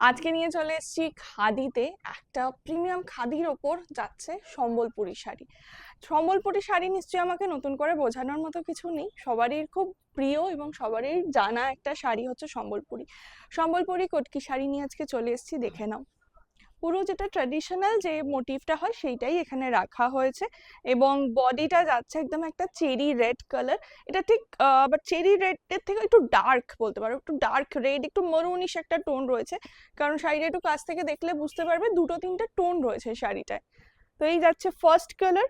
আজকে নিয়ে চলে এসেছি খাদিতে একটা প্রিমিয়াম খাদির ওপর যাচ্ছে সম্বলপুরি শাড়ি। সম্বলপুরি শাড়ি নিশ্চয়ই আমাকে নতুন করে বোঝানোর মতো কিছু নেই, সবারই খুব প্রিয় এবং সবারই জানা একটা শাড়ি হচ্ছে সম্বলপুরি। সম্বলপুরি কটকি শাড়ি নিয়ে আজকে চলে এসেছি, দেখে নাও। পুরো যেটা ট্র্যাডিশনাল যে মোটিভটা হয় সেইটাই এখানে রাখা হয়েছে এবং বডিটা যাচ্ছে একদম একটা চেরি রেড কালার। এটা ঠিক বাট চেরি রেডের থেকে একটু ডার্ক বলতে পারো, একটু ডার্ক রেড, একটু মরুনিশ একটা টোন রয়েছে, কারণ শাড়িটা একটু কাছ থেকে দেখলে বুঝতে পারবে দুটো তিনটে টোন রয়েছে শাড়িটায়। তো এই যাচ্ছে ফার্স্ট কালার।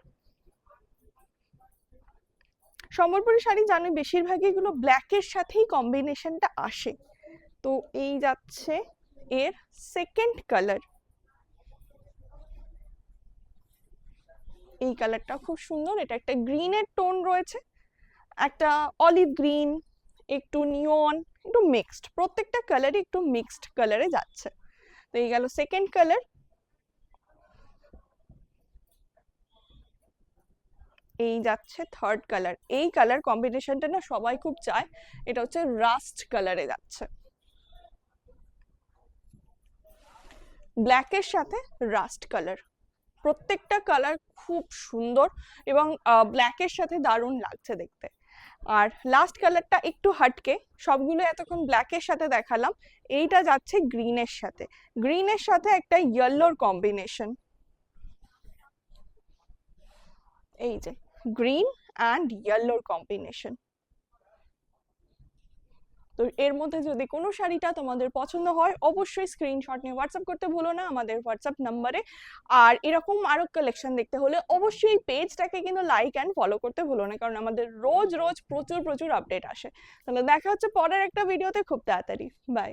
সম্বলপুরি শাড়ি জানো বেশিরভাগই এগুলো ব্ল্যাকের সাথেই কম্বিনেশনটা আসে। তো এই যাচ্ছে এর সেকেন্ড কালার। এই কালারটা খুব সুন্দর, এটা একটা গ্রিনের টোন রয়েছে, একটা অলিভ গ্রিন, একটু নিয়ন, একটু মিক্সড, প্রত্যেকটা কালারই একটু মিক্সড কালারে যাচ্ছে। তো এই গেল সেকেন্ড কালার। এই যাচ্ছে থার্ড কালার। এই কালার কম্বিনেশনটা না সবাই খুব চায়, এটা হচ্ছে রাস্ট কালারে যাচ্ছে, ব্ল্যাকের সাথে রাস্ট কালার। প্রত্যেকটা কালার খুব সুন্দর এবং ব্ল্যাকের সাথে দারুণ লাগছে দেখতে। আর লাস্ট কালারটা একটু হাটকে, সবগুলো এতক্ষণ ব্ল্যাকের সাথে দেখালাম, এইটা যাচ্ছে গ্রিনের সাথে। গ্রিনের সাথে একটা ইয়েলোর কম্বিনেশন, এই যে গ্রিন অ্যান্ড ইয়েলোর কম্বিনেশন। তো এর মধ্যে যদি কোনো শাড়িটা তোমাদের পছন্দ হয় অবশ্যই স্ক্রিনশট নিয়ে হোয়াটসঅ্যাপ করতে ভুলো না আমাদের হোয়াটসঅ্যাপ নাম্বারে। আর এরকম আরো কালেকশন দেখতে হলে অবশ্যই পেজটাকে কিন্তু লাইক অ্যান্ড ফলো করতে ভুলো না, কারণ আমাদের রোজ রোজ প্রচুর প্রচুর আপডেট আসে। তাহলে দেখা হচ্ছে পরের একটা ভিডিওতে খুব তাড়াতাড়ি। বাই।